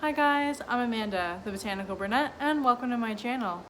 Hi guys, I'm Amanda, the Botanical Brunette, and welcome to my channel.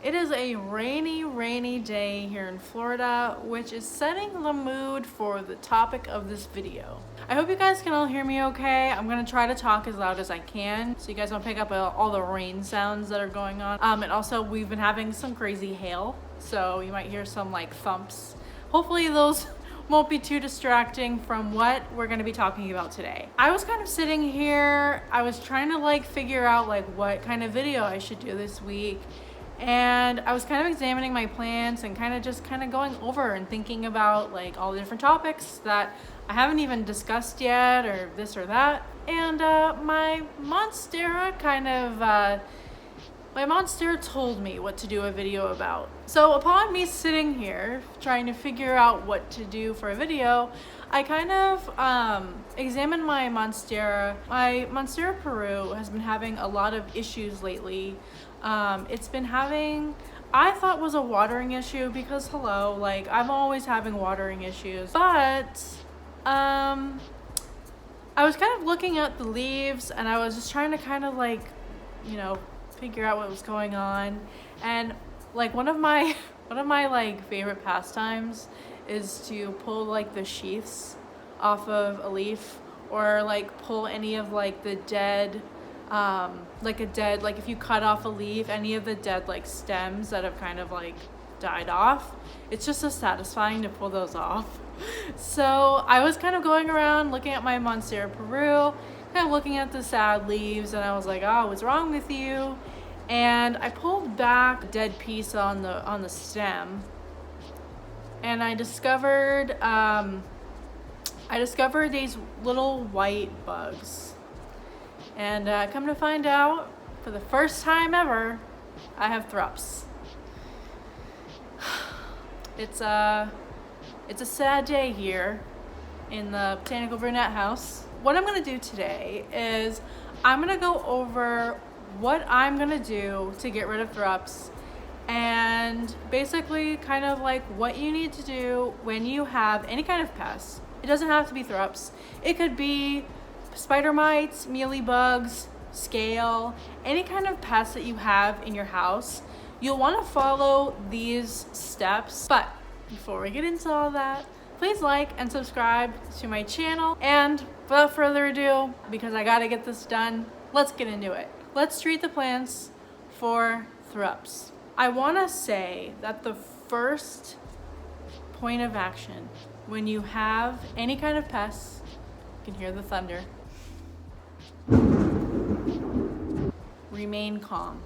It is a rainy day here in Florida, which is setting the mood for the topic of this video. I hope you guys can all hear me okay. I'm gonna try to talk as loud as I can so you guys don't pick up all the rain sounds that are going on. And also we've been having some crazy hail, so you might hear some like thumps. Hopefully those won't be too distracting from what we're going to be talking about today. I was kind of sitting here, I was trying to figure out what kind of video I should do this week. And I was kind of examining my plants and kind of going over and thinking about all the different topics that I haven't even discussed yet, or this or that. And my Monstera my Monstera told me what to do a video about. So upon me sitting here trying to figure out what to do for a video, I kind of examined my Monstera. My Monstera Peru has been having a lot of issues lately. It's been having, I thought was a watering issue because hello, I'm always having watering issues, but I was kind of looking at the leaves and I was just trying to figure out what was going on. And one of my favorite pastimes is to pull the sheaths off of a leaf, or pull any of the dead if you cut off a leaf, any of the dead stems that have kind of died off. It's just so satisfying to pull those off. So I was kind of going around looking at my Monstera Peru, kind of looking at the sad leaves, and I was like, oh, what's wrong with you? And I pulled back a dead piece on the stem, and I discovered these little white bugs. And come to find out, for the first time ever, I have thrips. It's a sad day here in the Botanical Brunette house. What I'm gonna do today is I'm gonna go over what I'm gonna do to get rid of thrips, and basically kind of what you need to do when you have any kind of pest. It doesn't have to be thrips. It could be spider mites, mealy bugs, scale, any kind of pest that you have in your house. You'll want to follow these steps. But before we get into all that, please like and subscribe to my channel. And without further ado, because I gotta get this done, let's get into it. Let's treat the plants for thrips. I want to say that the first point of action when you have any kind of pests, you can hear the thunder, remain calm.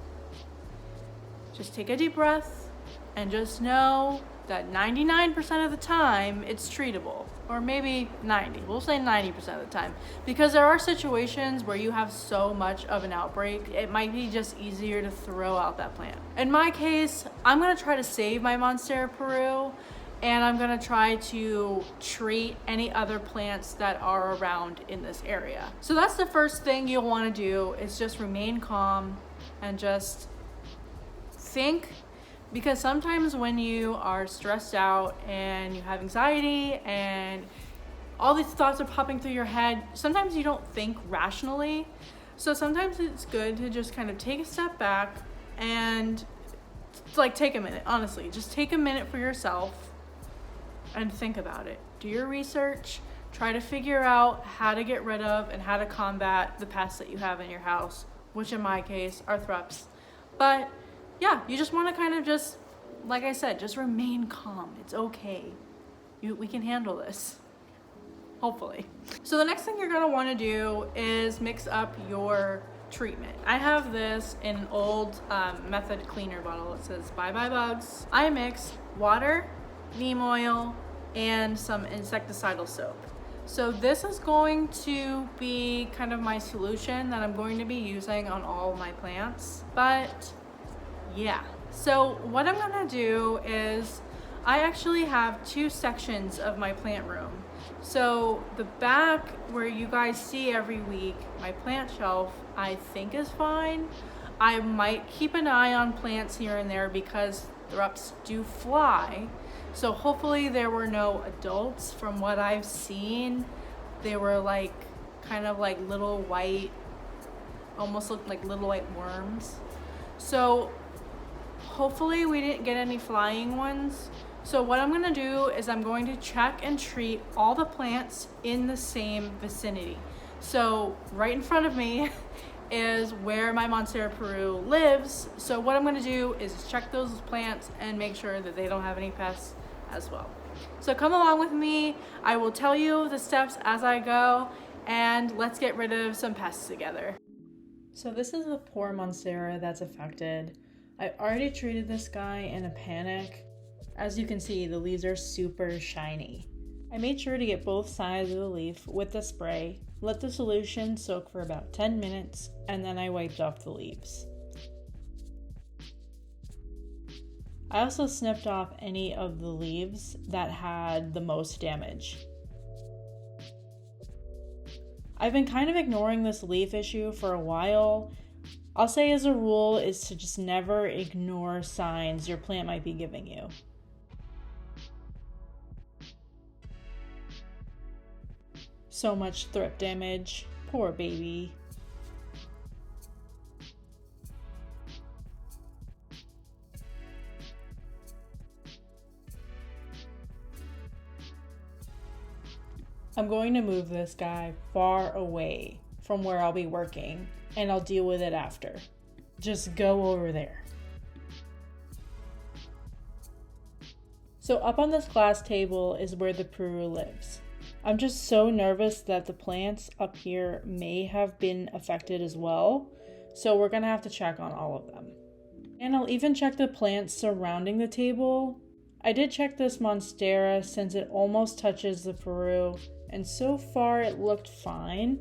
Just take a deep breath and just know that 99% of the time it's treatable, or maybe 90. We'll say 90% of the time, because there are situations where you have so much of an outbreak, it might be just easier to throw out that plant. In my case, I'm gonna try to save my Monstera Peru, and I'm gonna try to treat any other plants that are around in this area. So that's the first thing you'll wanna do, is just remain calm and just think. Because sometimes when you are stressed out and you have anxiety and all these thoughts are popping through your head, sometimes you don't think rationally. So sometimes it's good to just kind of take a step back and take a minute, honestly. Just take a minute for yourself and think about it. Do your research, try to figure out how to get rid of and how to combat the pests that you have in your house, which in my case are thrips. But yeah, you just want to kind of just, like I said, just remain calm. It's okay. We can handle this, hopefully. So the next thing you're going to want to do is mix up your treatment. I have this in an old method cleaner bottle. It says bye bye bugs. I mix water, neem oil, and some insecticidal soap. So this is going to be kind of my solution that I'm going to be using on all my plants. But yeah, so what I'm gonna do is I actually have two sections of my plant room. So the back where you guys see every week, my plant shelf, I think is fine. I might keep an eye on plants here and there because thrips do fly. So hopefully there were no adults. From what I've seen, they were like kind of like little white, almost looked like little white worms. So hopefully we didn't get any flying ones. So what I'm gonna do is I'm going to check and treat all the plants in the same vicinity. So right in front of me is where my Monstera Peru lives. So what I'm gonna do is check those plants and make sure that they don't have any pests as well. So come along with me. I will tell you the steps as I go, and let's get rid of some pests together. So this is the poor Monstera that's affected. I already treated this guy in a panic. As you can see, the leaves are super shiny. I made sure to get both sides of the leaf with the spray, let the solution soak for about 10 minutes, and then I wiped off the leaves. I also snipped off any of the leaves that had the most damage. I've been kind of ignoring this leaf issue for a while. I'll say as a rule is to just never ignore signs your plant might be giving you. So much thrip damage, poor baby. I'm going to move this guy far away from where I'll be working, and I'll deal with it after. Just go over there. So up on this glass table is where the Peru lives. I'm just so nervous that the plants up here may have been affected as well, so we're gonna have to check on all of them. And I'll even check the plants surrounding the table. I did check this Monstera since it almost touches the Peru, and so far it looked fine.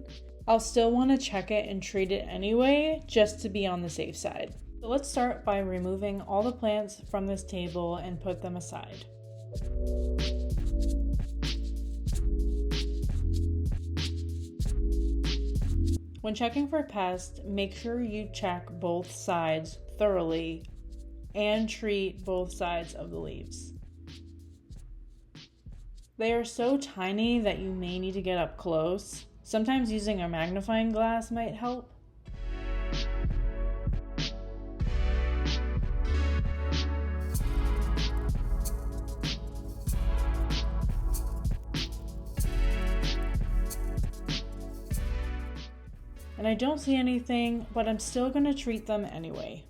I'll still want to check it and treat it anyway, just to be on the safe side. So let's start by removing all the plants from this table and put them aside. When checking for pests, make sure you check both sides thoroughly and treat both sides of the leaves. They are so tiny that you may need to get up close. Sometimes using a magnifying glass might help. And I don't see anything, but I'm still going to treat them anyway.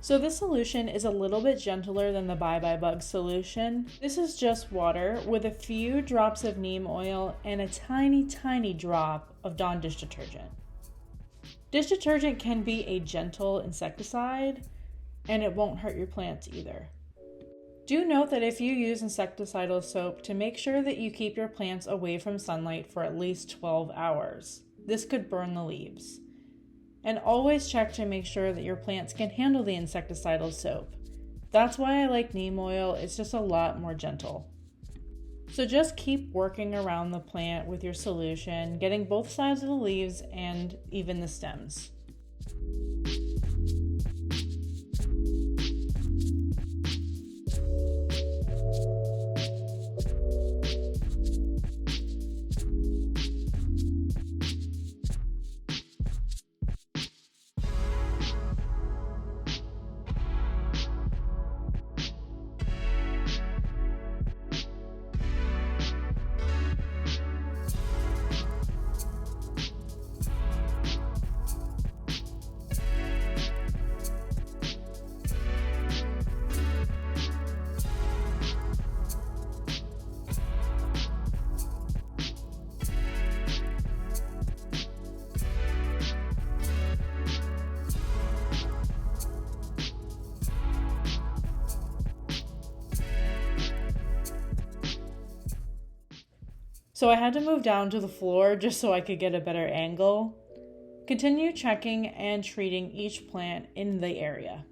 So this solution is a little bit gentler than the Bye Bye Bug solution. This is just water with a few drops of neem oil and a tiny drop of Dawn dish detergent. Dish detergent can be a gentle insecticide, and it won't hurt your plants either. Do note that if you use insecticidal soap, to make sure that you keep your plants away from sunlight for at least 12 hours. This could burn the leaves. And always check to make sure that your plants can handle the insecticidal soap. That's why I like neem oil, it's just a lot more gentle. So just keep working around the plant with your solution, getting both sides of the leaves and even the stems. So I had to move down to the floor just so I could get a better angle. Continue checking and treating each plant in the area.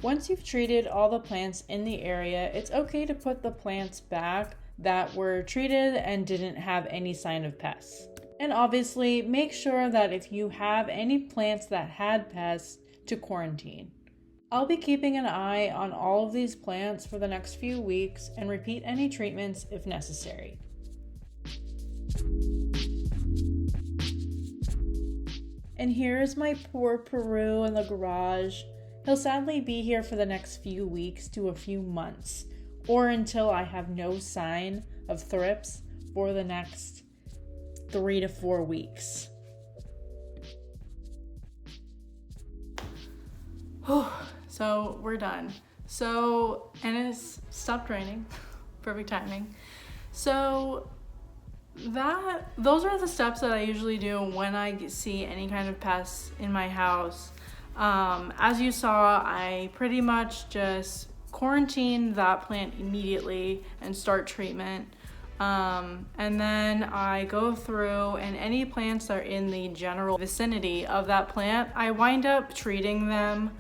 Once you've treated all the plants in the area, it's okay to put the plants back that were treated and didn't have any sign of pests. And obviously, make sure that if you have any plants that had pests, to quarantine. I'll be keeping an eye on all of these plants for the next few weeks and repeat any treatments if necessary. And here is my poor Peru in the garage. He'll sadly be here for the next few weeks to a few months, or until I have no sign of thrips for the next 3 to 4 weeks. So we're done. And it's stopped raining. Perfect timing. So those are the steps that I usually do when I see any kind of pests in my house. As you saw, I pretty much just quarantine that plant immediately and start treatment. And then I go through, and any plants that are in the general vicinity of that plant, I wind up treating them.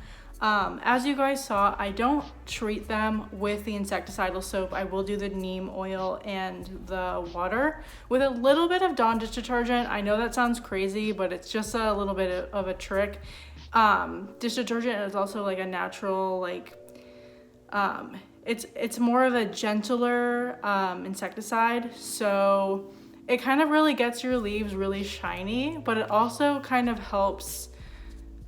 As you guys saw, I don't treat them with the insecticidal soap. I will do the neem oil and the water with a little bit of Dawn dish detergent. I know that sounds crazy, but it's just a little bit of a trick. Dish detergent is also like a natural, it's more of a gentler insecticide, so it kind of really gets your leaves really shiny, but it also kind of helps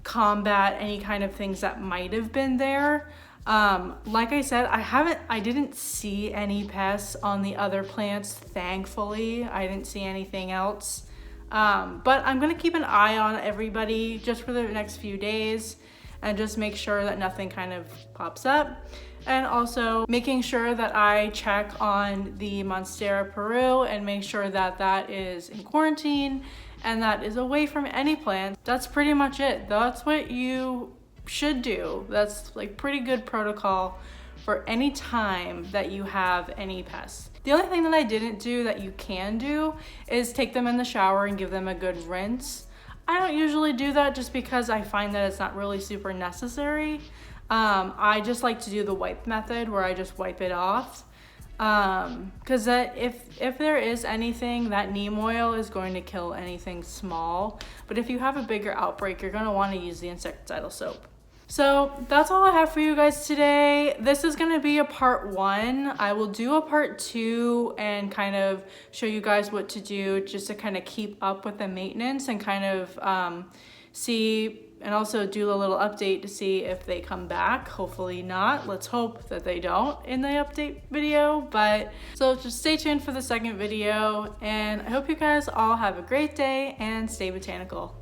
combat any kind of things that might have been there. Like I said, I didn't see any pests on the other plants, thankfully. I didn't see anything else. But I'm gonna keep an eye on everybody just for the next few days and just make sure that nothing kind of pops up. And also making sure that I check on the Monstera Peru and make sure that that is in quarantine and that is away from any plants. That's pretty much it. That's what you should do. That's like pretty good protocol for any time that you have any pests. The only thing that I didn't do that you can do is take them in the shower and give them a good rinse. I don't usually do that just because I find that it's not really super necessary. I just like to do the wipe method where I just wipe it off. Because if there is anything, that neem oil is going to kill anything small. But if you have a bigger outbreak, you're going to want to use the insecticidal soap. So that's all I have for you guys today. This is going to be a part 1. I will do a part 2 and kind of show you guys what to do just to kind of keep up with the maintenance and kind of see, and also do a little update to see if they come back. Hopefully not. Let's hope that they don't in the update video. But so just stay tuned for the second video, and I hope you guys all have a great day and stay botanical.